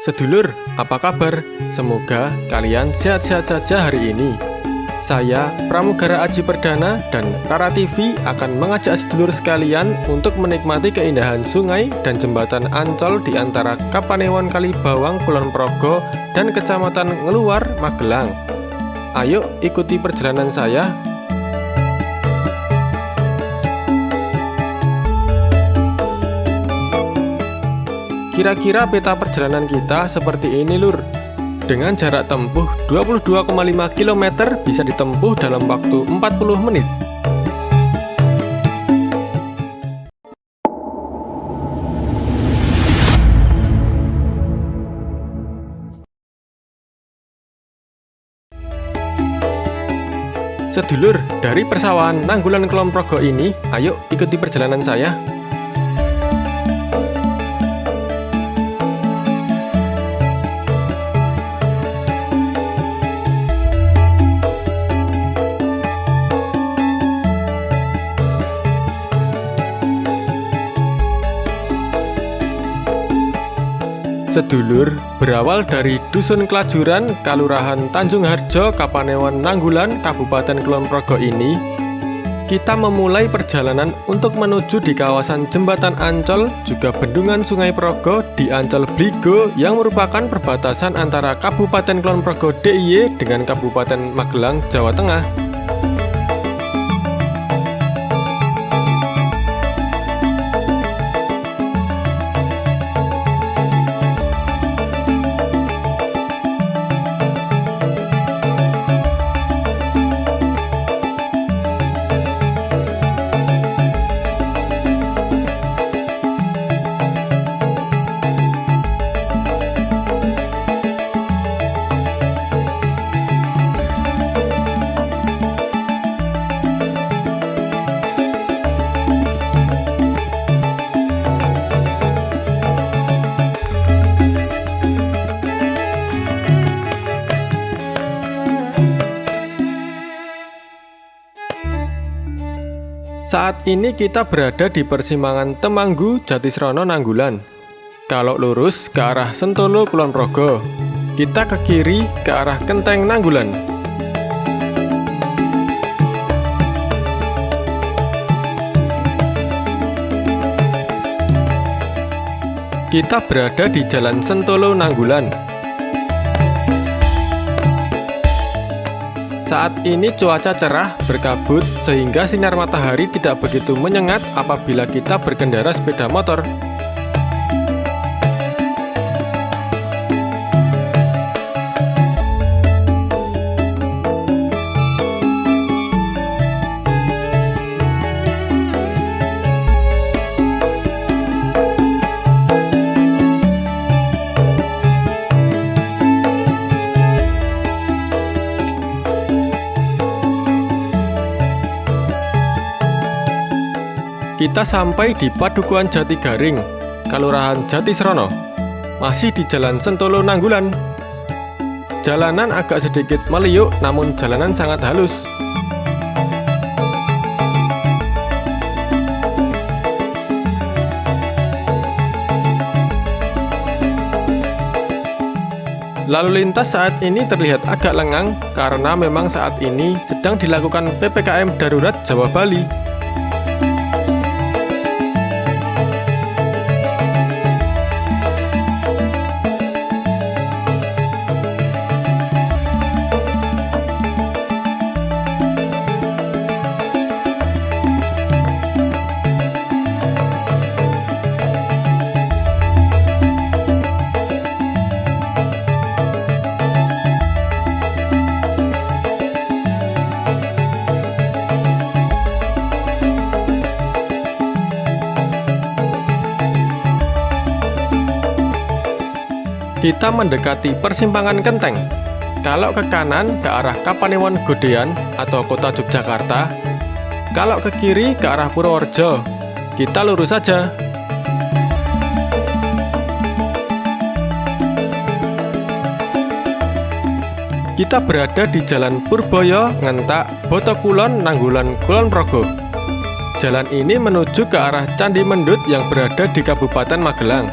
Sedulur, apa kabar? Semoga kalian sehat-sehat saja hari ini. Saya, Pramugara Aji Perdana dan Rara TV akan mengajak sedulur sekalian untuk menikmati keindahan sungai dan jembatan Ancol di antara Kapanewon Kalibawang, Kulon Progo, dan Kecamatan Ngeluar, Magelang. Ayo ikuti perjalanan saya. Kira-kira peta perjalanan kita seperti ini, Lur. Dengan jarak tempuh 22,5 km bisa ditempuh dalam waktu 40 menit. Sedulur, dari persawahan Nanggulan Kulon Progo ini, ayo ikuti perjalanan saya. Sedulur, berawal dari Dusun Kelajuran, Kalurahan Tanjung Harjo, Kapanewon Nanggulan, Kabupaten Kulon Progo ini, kita memulai perjalanan untuk menuju di kawasan Jembatan Ancol, juga bendungan Sungai Progo di Ancol Bligo yang merupakan perbatasan antara Kabupaten Kulon Progo DIY dengan Kabupaten Magelang, Jawa Tengah. Saat ini kita berada di persimpangan Temanggu, Jatisrono, Nanggulan. Kalau lurus ke arah Sentolo, Kulon Progo, kita ke kiri ke arah Kenteng, Nanggulan. Kita berada di Jalan Sentolo, Nanggulan. Saat ini cuaca cerah berkabut sehingga sinar matahari tidak begitu menyengat apabila kita berkendara sepeda motor. Kita sampai di Padukuhan Jatigaring, Kalurahan Jatisrono, masih di Jalan Sentolo, Nanggulan. Jalanan agak sedikit meliuk, namun jalanan sangat halus. Lalu lintas saat ini terlihat agak lengang karena memang saat ini sedang dilakukan PPKM Darurat Jawa Bali. Kita mendekati persimpangan Kenteng. Kalau ke kanan ke arah Kapanewon Godean atau kota Yogyakarta. Kalau ke kiri ke arah Purworejo. Kita lurus saja. Kita berada di Jalan Purboyo, Ngentak, Botokulon, Nanggulan, Kulon Progo. Jalan ini menuju ke arah Candi Mendut yang berada di Kabupaten Magelang.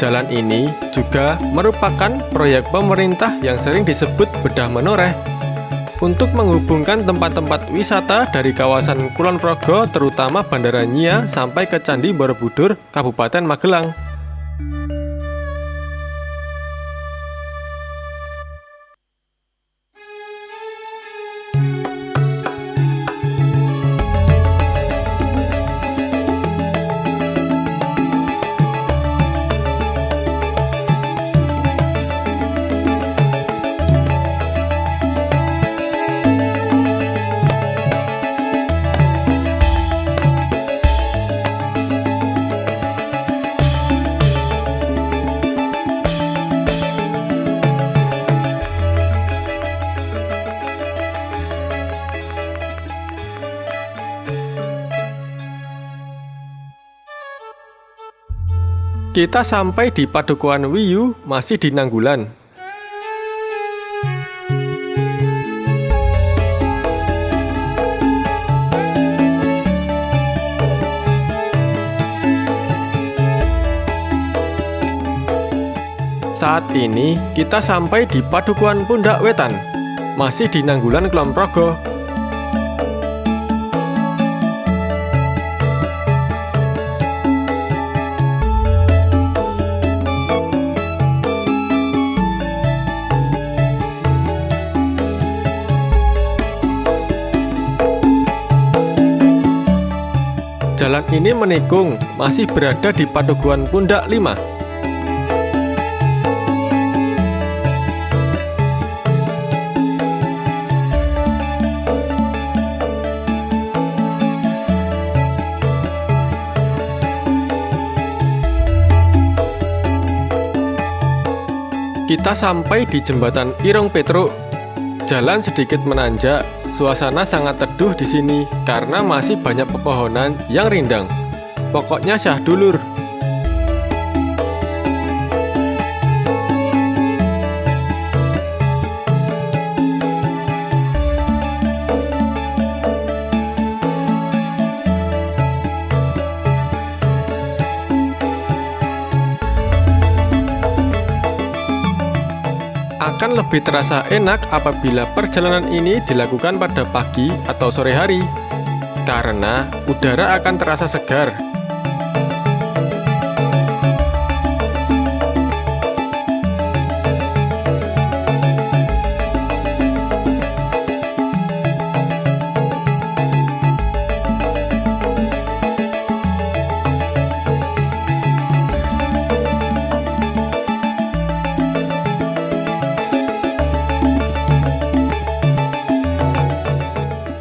Jalan ini juga merupakan proyek pemerintah yang sering disebut bedah menoreh untuk menghubungkan tempat-tempat wisata dari kawasan Kulon Progo, terutama Bandara Nyia, sampai ke Candi Borobudur, Kabupaten Magelang. Kita sampai di Padukuhan Wiyu, masih di Nanggulan. Saat ini kita sampai di Padukuhan Pundak Wetan, masih di Nanggulan, Kulon Progo. Jalan ini menikung, masih berada di Padukuhan Pundak 5. Kita sampai di Jembatan Irung Petruk. Jalan sedikit menanjak. Suasana sangat teduh di sini karena masih banyak pepohonan yang rindang. Pokoknya syah dulur. Akan lebih terasa enak apabila perjalanan ini dilakukan pada pagi atau sore hari, karena udara akan terasa segar.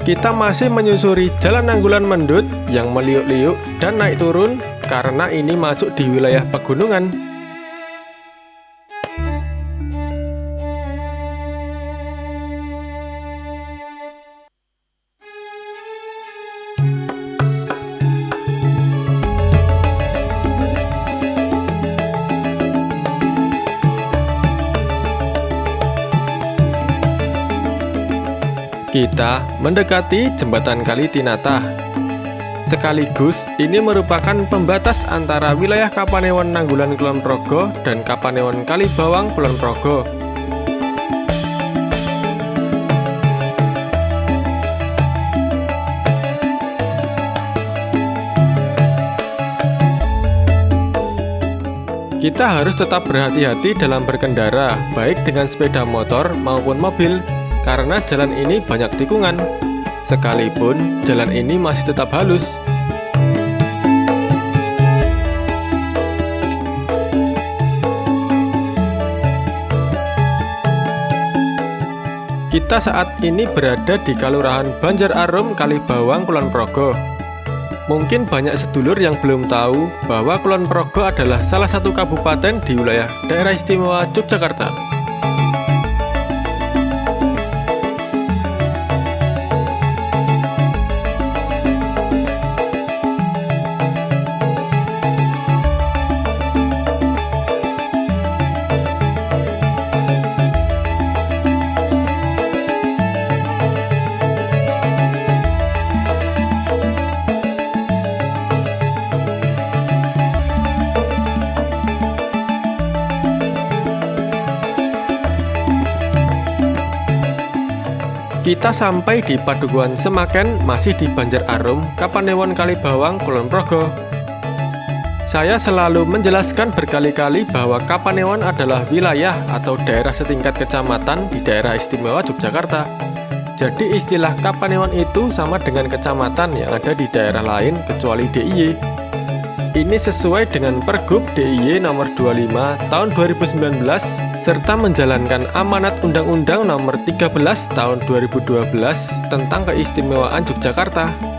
Kita masih menyusuri Jalan Nanggulan Mendut yang meliuk-liuk dan naik turun karena ini masuk di wilayah pegunungan. Kita mendekati Jembatan Kali Tinata. Sekaligus ini merupakan pembatas antara wilayah Kapanewon Nanggulan Kulon Progo dan Kapanewon Kalibawang Kulon Progo. Kita harus tetap berhati-hati dalam berkendara, baik dengan sepeda motor maupun mobil, karena jalan ini banyak tikungan. Sekalipun jalan ini masih tetap halus. Kita saat ini berada di Kalurahan Banjar Arum, Kalibawang, Kulon Progo. Mungkin banyak sedulur yang belum tahu bahwa Kulon Progo adalah salah satu kabupaten di wilayah Daerah Istimewa Yogyakarta. Kita sampai di Padukuhan Semaken, masih di Banjararum, Kapanewon Kalibawang, Kulon Progo. Saya selalu menjelaskan berkali-kali bahwa Kapanewon adalah wilayah atau daerah setingkat kecamatan di daerah istimewa Yogyakarta. Jadi istilah Kapanewon itu sama dengan kecamatan yang ada di daerah lain kecuali DIY. Ini sesuai dengan Pergub DIY nomor 25 tahun 2019 serta menjalankan amanat Undang-Undang nomor 13 tahun 2012 tentang keistimewaan Yogyakarta.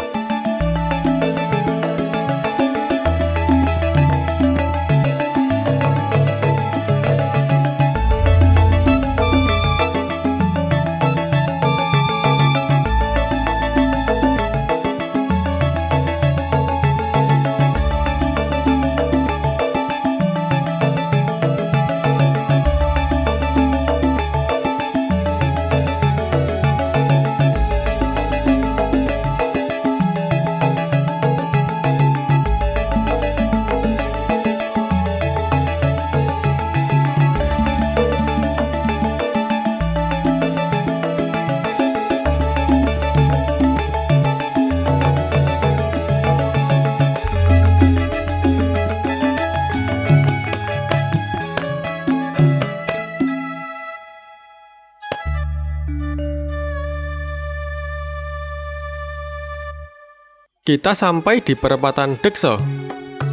Kita sampai di perempatan Dekso.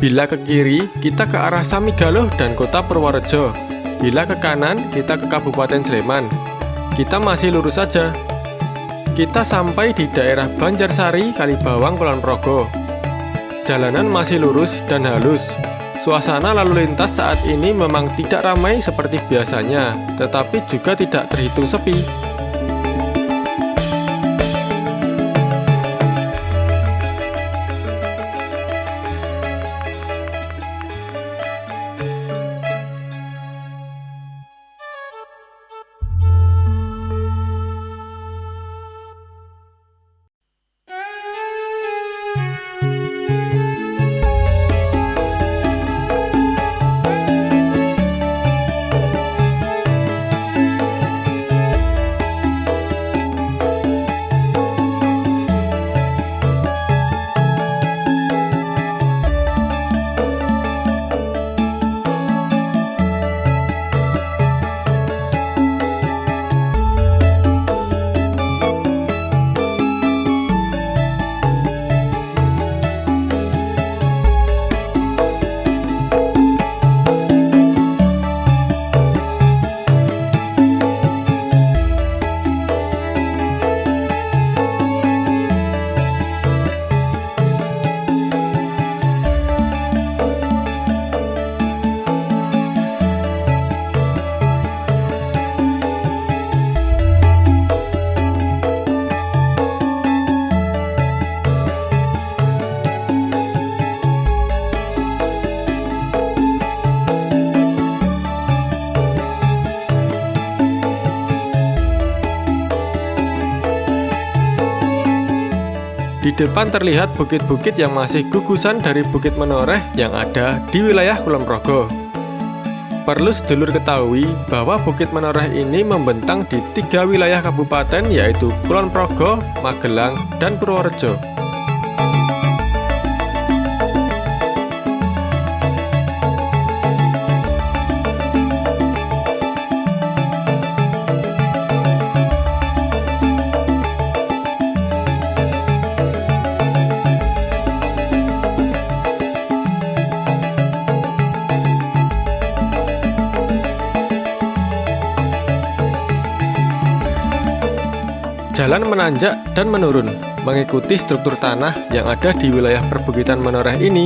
Bila ke kiri, kita ke arah Samigaluh dan kota Purworejo. Bila ke kanan, kita ke Kabupaten Sleman. Kita masih lurus saja. Kita sampai di daerah Banjarsari, Kalibawang, Kulon Progo. Jalanan masih lurus dan halus. Suasana lalu lintas saat ini memang tidak ramai seperti biasanya, tetapi juga tidak terhitung sepi. Di depan terlihat bukit-bukit yang masih gugusan dari Bukit Menoreh yang ada di wilayah Kulon Progo. Perlu sedulur ketahui bahwa Bukit Menoreh ini membentang di 3 wilayah kabupaten yaitu Kulon Progo, Magelang, dan Purworejo. Jalan menanjak dan menurun, mengikuti struktur tanah yang ada di wilayah perbukitan Menoreh ini.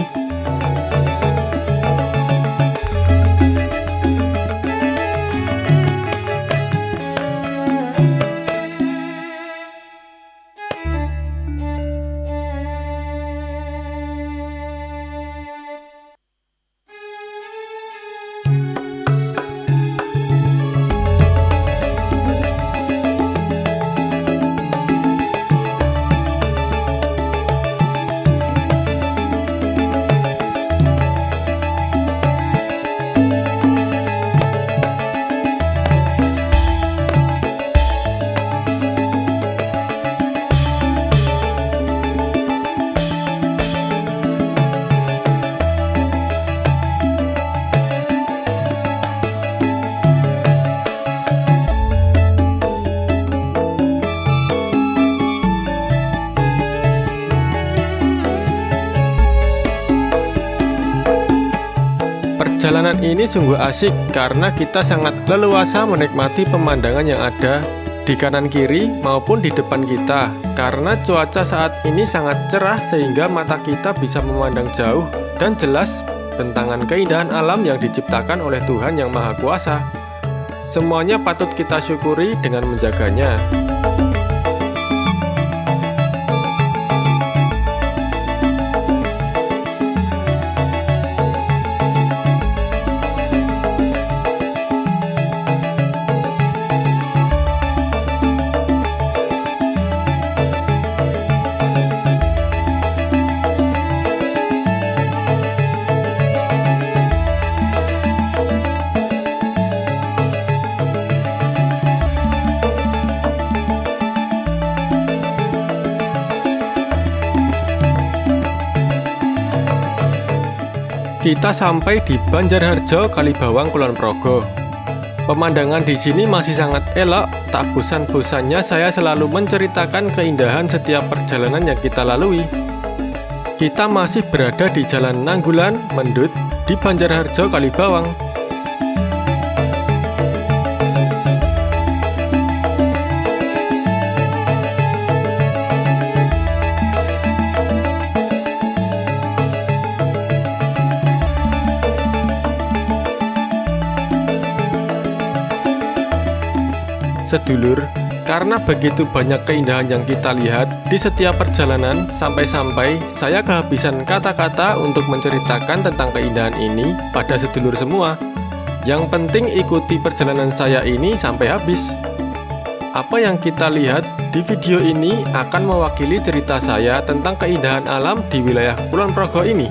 Perjalanan ini sungguh asik karena kita sangat leluasa menikmati pemandangan yang ada di kanan kiri maupun di depan kita. Karena cuaca saat ini sangat cerah sehingga mata kita bisa memandang jauh dan jelas bentangan keindahan alam yang diciptakan oleh Tuhan Yang Maha Kuasa. Semuanya patut kita syukuri dengan menjaganya. Kita sampai di Banjarharjo, Kalibawang, Kulon Progo. Pemandangan di sini masih sangat elok. Tak bosan-bosannya saya selalu menceritakan keindahan setiap perjalanan yang kita lalui. Kita masih berada di Jalan Nanggulan, Mendut, di Banjarharjo, Kalibawang. Sedulur, karena begitu banyak keindahan yang kita lihat di setiap perjalanan, sampai-sampai saya kehabisan kata-kata untuk menceritakan tentang keindahan ini pada sedulur semua. Yang penting ikuti perjalanan saya ini sampai habis. Apa yang kita lihat di video ini akan mewakili cerita saya tentang keindahan alam di wilayah Kulon Progo ini.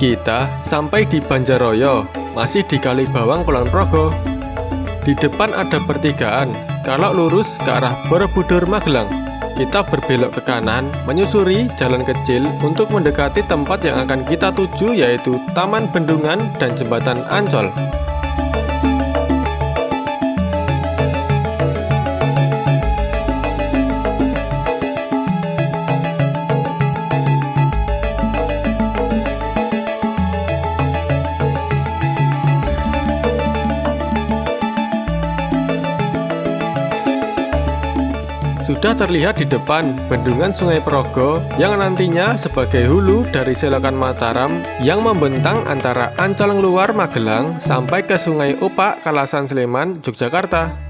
Kita sampai di Banjaroyo, masih di Kalibawang, Kulon Progo. Di depan ada pertigaan. Kalau lurus ke arah Borobudur, Magelang, kita berbelok ke kanan, menyusuri jalan kecil untuk mendekati tempat yang akan kita tuju, yaitu Taman Bendungan dan Jembatan Ancol. Sudah terlihat di depan bendungan Sungai Progo yang nantinya sebagai hulu dari selokan Mataram yang membentang antara Ancol Luar Magelang sampai ke Sungai Opak Kalasan Sleman, Yogyakarta.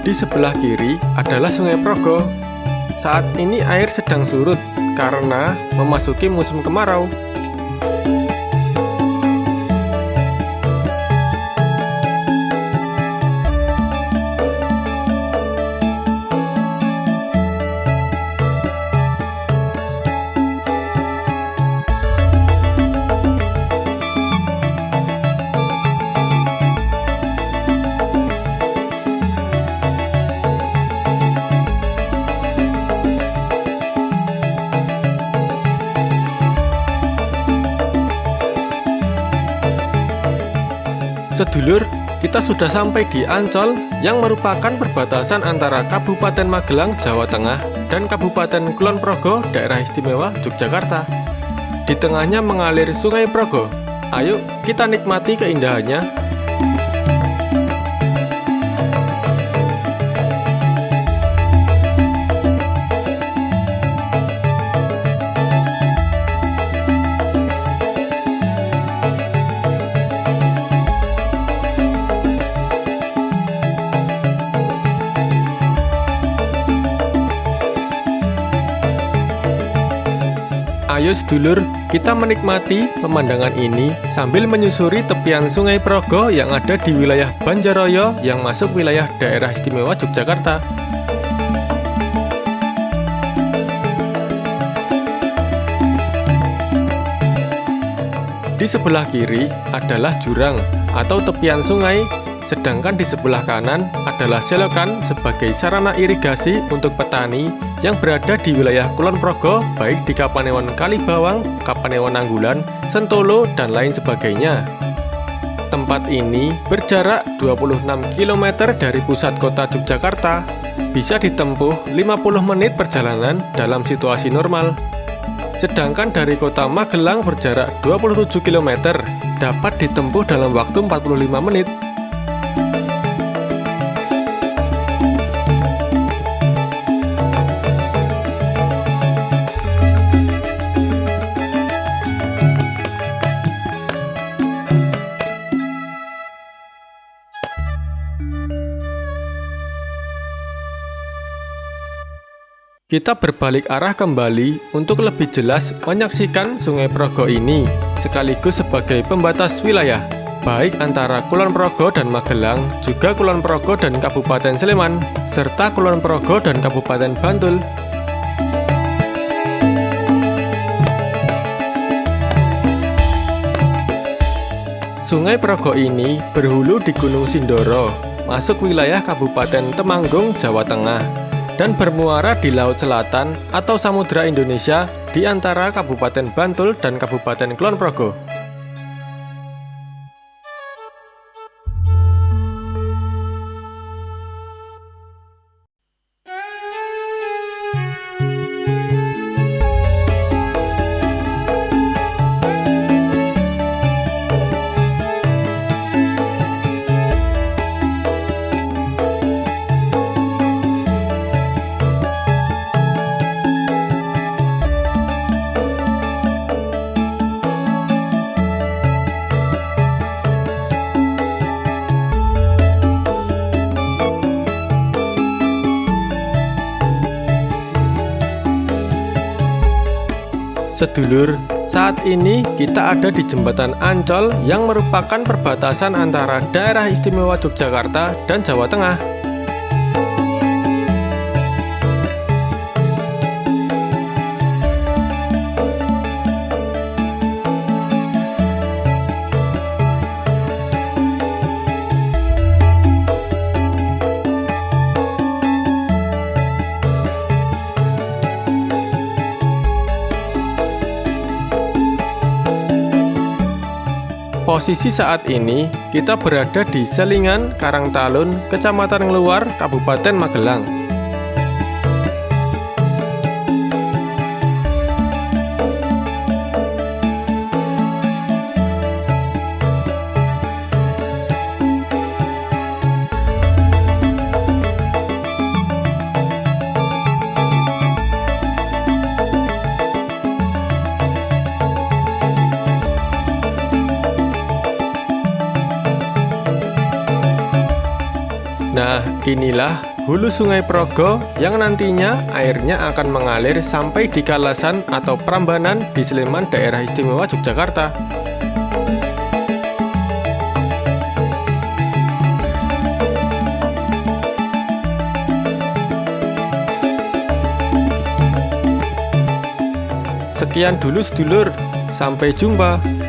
Di sebelah kiri adalah Sungai Progo. Saat ini air sedang surut karena memasuki musim kemarau. Sedulur, kita sudah sampai di Ancol yang merupakan perbatasan antara Kabupaten Magelang, Jawa Tengah dan Kabupaten Kulon Progo, Daerah Istimewa Yogyakarta. Di tengahnya mengalir Sungai Progo. Ayo kita nikmati keindahannya. Ayo sedulur, kita menikmati pemandangan ini sambil menyusuri tepian Sungai Progo yang ada di wilayah Banjaraya yang masuk wilayah Daerah Istimewa Yogyakarta. Di sebelah kiri adalah jurang atau tepian sungai, sedangkan di sebelah kanan adalah selokan sebagai sarana irigasi untuk petani yang berada di wilayah Kulon Progo, baik di Kapanewon Kalibawang, Kapanewon Nanggulan, Sentolo, dan lain sebagainya. Tempat ini berjarak 26 km dari pusat kota Yogyakarta, bisa ditempuh 50 menit perjalanan dalam situasi normal. Sedangkan dari kota Magelang berjarak 27 km, dapat ditempuh dalam waktu 45 menit. Kita berbalik arah kembali untuk lebih jelas menyaksikan Sungai Progo ini, sekaligus sebagai pembatas wilayah, baik antara Kulon Progo dan Magelang, juga Kulon Progo dan Kabupaten Sleman, serta Kulon Progo dan Kabupaten Bantul. Sungai Progo ini berhulu di Gunung Sindoro, masuk wilayah Kabupaten Temanggung, Jawa Tengah, dan bermuara di Laut Selatan atau Samudra Indonesia di antara Kabupaten Bantul dan Kabupaten Kulon Progo. Sedulur, Saat ini kita ada di Jembatan Ancol yang merupakan perbatasan antara Daerah Istimewa Yogyakarta dan Jawa Tengah. Posisi saat ini, kita berada di Selingan, Karangtalun, Kecamatan Ngluar, Kabupaten Magelang. Nah, inilah hulu Sungai Progo yang nantinya airnya akan mengalir sampai di Kalasan atau Prambanan di Sleman, Daerah Istimewa Yogyakarta. Sekian dulu sedulur, sampai jumpa.